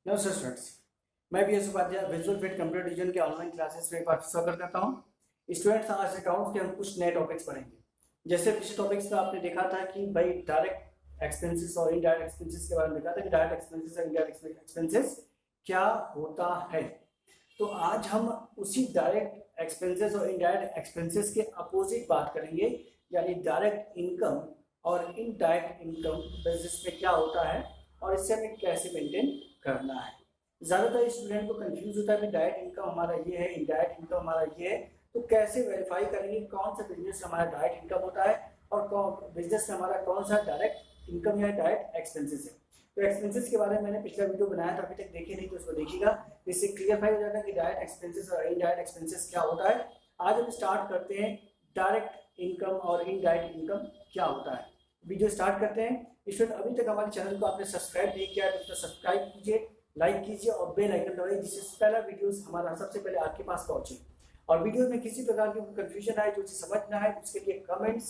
नमस्कार स्टूडेंट्स, मैं B S Upadhyay visual fit computer division के ऑनलाइन क्लासेस में आपका स्वागत करता हूं। स्टूडेंट्स, आज अकाउंट्स के हम कुछ नए टॉपिक्स पढ़ेंगे। जैसे पिछले टॉपिक्स में आपने देखा था कि भाई डायरेक्ट एक्सपेंसेस और इनडायरेक्ट एक्सपेंसेस के बारे में देखा था कि डायरेक्ट एक्सपेंसेस और इनडायरेक्ट एक्सपेंसेस क्या होता है। तो आज हम उसी डायरेक्ट एक्सपेंसेस और इनडायरेक्ट एक्सपेंसेस के अपोजिट बात करेंगे, यानी डायरेक्ट इनकम और इनडायरेक्ट इनकम बिजनेस में क्या होता है और इससे हमें कैसे मेंटेन करना है। ज़्यादातर स्टूडेंट को कंफ्यूज होता है कि डायरेक्ट इनकम हमारा ये है, इनडायरेक्ट इनकम हमारा ये है, तो कैसे वेरीफाई करेंगे कौन सा बिजनेस हमारा डायरेक्ट इनकम होता है और कौन बिजनेस में हमारा कौन सा डायरेक्ट इनकम या डायरेक्ट एक्सपेंसेस है। तो एक्सपेंसेस के बारे में मैंने पिछला वीडियो बनाया था, अभी तक देखे नहीं तो उसको देखिएगा, इससे क्लियरफाई हो जाएगा कि डायरेक्ट एक्सपेंसेस और इनडायरेक्ट एक्सपेंसेस क्या होता है। आज हम स्टार्ट करते हैं डायरेक्ट इनकम और इनडायरेक्ट इनकम क्या होता है। वीडियो स्टार्ट करते हैं। स्टूडेंट, अभी तक हमारे चैनल को आपने सब्सक्राइब नहीं किया है तो सब्सक्राइब कीजिए, लाइक कीजिए और बेल आइकन दबाइए, जिससे पहला वीडियोस हमारा सबसे पहले आपके पास पहुंचे। और वीडियो में किसी प्रकार की कंफ्यूजन आए, जो चीज़ समझना है, उसके लिए कमेंट्स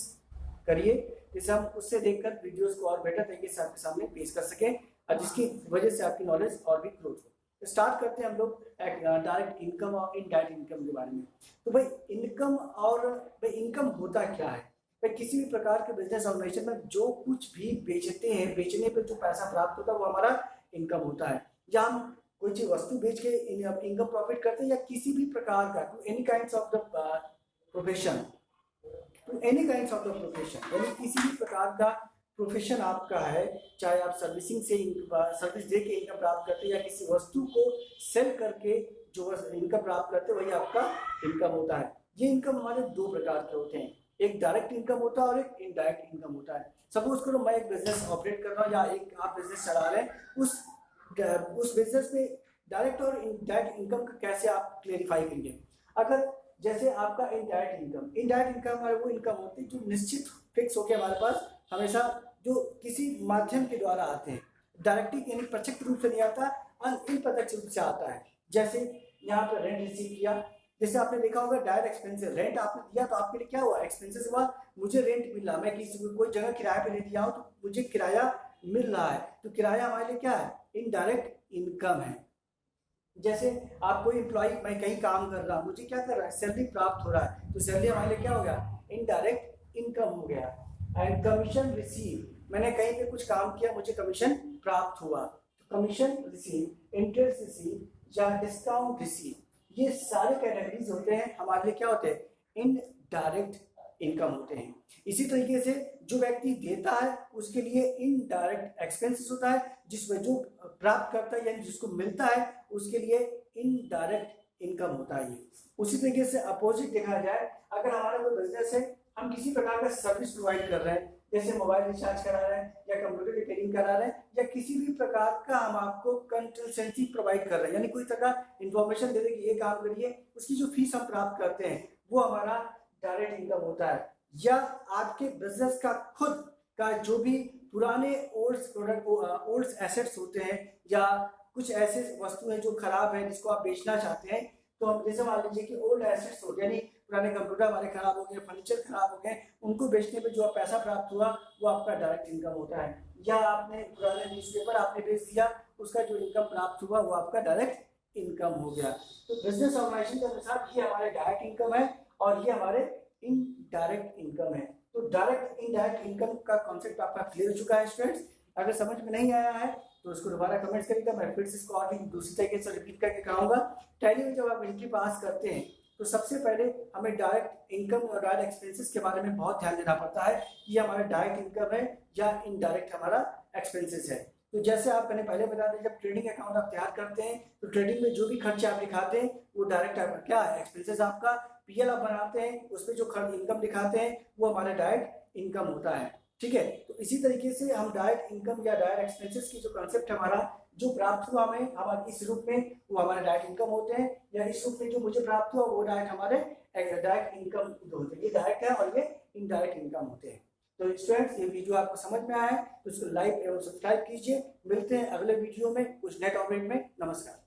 करिए, जिससे हम उससे देखकर वीडियोस को और बेटर तरीके से आपके सामने पेश कर सकें और जिसकी वजह से आपकी नॉलेज और भी ग्रोथ हो। तो स्टार्ट करते हैं हम लोग डायरेक्ट इनकम और इनडायरेक्ट इनकम के बारे में। तो भाई इनकम होता क्या है। भाई किसी भी प्रकार के बिजनेस ऑर्गेनाइजेशन में जो कुछ भी बेचते हैं, बेचने पे जो पैसा प्राप्त होता है वो हमारा इनकम होता है। या हम कोई चीज वस्तु बेच के इनकम प्रॉफिट करते हैं, या किसी भी प्रकार का any kinds of the profession, यानी किसी भी प्रकार का प्रोफेशन आपका है, चाहे आप सर्विस दे के इनकम प्राप्त करते हैं या किसी वस्तु को सेल करके जो इनकम प्राप्त करते हैं, वही आपका इनकम होता है। ये इनकम हमारे दो प्रकार के होते हैं, एक डायरेक्ट इनकम होता है और एक इनडायरेक्ट इनकम होता है। सपोज करो मैं एक बिजनेस ऑपरेट कर रहा हूँ या एक आप बिजनेस चला रहे हैं, उस बिजनेस में डायरेक्ट और इनडायरेक्ट इनकम का कैसे आप क्लेरिफाई करेंगे। अगर जैसे आपका इनडायरेक्ट इनकम हमारे वो इनकम होती है जो निश्चित फिक्स होकर हमारे पास हमेशा जो किसी माध्यम के द्वारा आते हैं, डायरेक्टली यानी प्रत्यक्ष रूप से नहीं आता, अप्रत्यक्ष रूप से आता है। जैसे यहाँ पर रेंट रिसीव किया, जैसे आपने देखा होगा डायरेक्ट एक्सपेंसेस, रेंट आपने दिया तो आपके लिए क्या हुआ, एक्सपेंसेस हुआ, मुझे रेंट मिल रहा, मैं किसी कोई जगह किराए पे ले दिया हूँ तो मुझे किराया मिल रहा है, तो किराया हमारे लिए क्या है, इनडायरेक्ट इनकम है। जैसे आप कोई एम्प्लॉय, मैं कहीं काम कर रहा हूँ, मुझे क्या कर रहा है, सैलरी प्राप्त हो रहा है, तो सैलरी हमारे लिए क्या हो गया, इनडायरेक्ट इनकम हो गया। एंड कमीशन रिसीव, मैंने कहीं पे कुछ काम किया, मुझे कमीशन प्राप्त हुआ, तो कमीशन रिसीव, इंटरेस्ट रिसीव या डिस्काउंट रिसीव, ये सारे कैटेगरीज होते हैं हमारे लिए क्या होते हैं, इनडायरेक्ट इनकम होते हैं। इसी तरीके से जो व्यक्ति देता है उसके लिए इनडायरेक्ट एक्सपेंसेस होता है, जिसमें जो प्राप्त करता है यानी जिसको मिलता है उसके लिए इनडायरेक्ट इनकम होता है। उसी तरीके से अपोजिट देखा जाए, अगर हमारा कोई बिजनेस है, हम किसी प्रकार का सर्विस प्रोवाइड कर रहे हैं, जैसे मोबाइल रिचार्ज करा रहे हैं या कंप्यूटर रिपेयरिंग करा रहे हैं या किसी भी प्रकार का हम आपको कंसल्टेंसी प्रोवाइड कर रहे हैं, यानी कोई तरह इंफॉर्मेशन दे दे कि ये काम करिए, उसकी जो फीस हम प्राप्त करते हैं वो हमारा डायरेक्ट इनकम होता है। या आपके बिजनेस का खुद का जो भी पुराने ओल्ड एसेट्स होते हैं या कुछ ऐसे वस्तु हैं जो खराब है जिसको आप बेचना चाहते हैं, तो हम जैसे मान लीजिए कि ओल्ड एसेट्स हो, यानी पुराने कंप्यूटर हमारे खराब हो गए, फर्नीचर खराब हो गए, उनको बेचने पे जो पैसा प्राप्त हुआ वो आपका डायरेक्ट इनकम होता है। या आपने पुराने न्यूज़पेपर आपने बेच दिया, उसका जो इनकम प्राप्त हुआ वो आपका डायरेक्ट इनकम हो गया। तो बिजनेस ऑर्गेनाइजेशन के अनुसार ये हमारे डायरेक्ट इनकम है और ये हमारे इनडायरेक्ट इनकम है। तो डायरेक्ट इनडायरेक्ट इनकम का कॉन्सेप्ट आपका क्लियर हो चुका है स्टूडेंट्स। अगर समझ में नहीं आया है तो उसको दोबारा कमेंट्स करिएगा, मैं फिर से इसको आगे दूसरी तरीके से रिपीट करके कहूँगा। टैली में जब आप एंट्री पास करते हैं तो सबसे पहले हमें डायरेक्ट इनकम और डायरेक्ट एक्सपेंसेस के बारे में बहुत ध्यान देना पड़ता है कि हमारा डायरेक्ट इनकम है या इनडायरेक्ट हमारा एक्सपेंसेस है। तो जैसे आप मैंने पहले बता दें, जब ट्रेडिंग अकाउंट आप तैयार करते हैं तो ट्रेडिंग में जो भी खर्चे आप दिखाते हैं वो डायरेक्ट आपका क्या है, एक्सपेंसेस आपका। पीएल आप बनाते हैं, उसमें जो खर्च इनकम दिखाते हैं वो हमारा डायरेक्ट इनकम होता है। ठीक है, तो इसी तरीके से हम डायरेक्ट इनकम या डायरेक्ट एक्सपेंसेस की जो कॉन्सेप्ट हमारा जो प्राप्त हुआ हमें हमारे इस रूप में वो हमारे डायरेक्ट इनकम होते हैं, या इस रूप में जो मुझे प्राप्त हुआ वो डायरेक्ट हमारे डायरेक्ट इनकम होते हैं। ये डायरेक्ट है और ये इनडायरेक्ट इनकम होते हैं। तो स्टूडेंट्स, ये वीडियो आपको समझ में आया है तो इसको लाइक एवं सब्सक्राइब कीजिए। मिलते हैं अगले वीडियो में कुछ नए टॉपिक में। नमस्कार।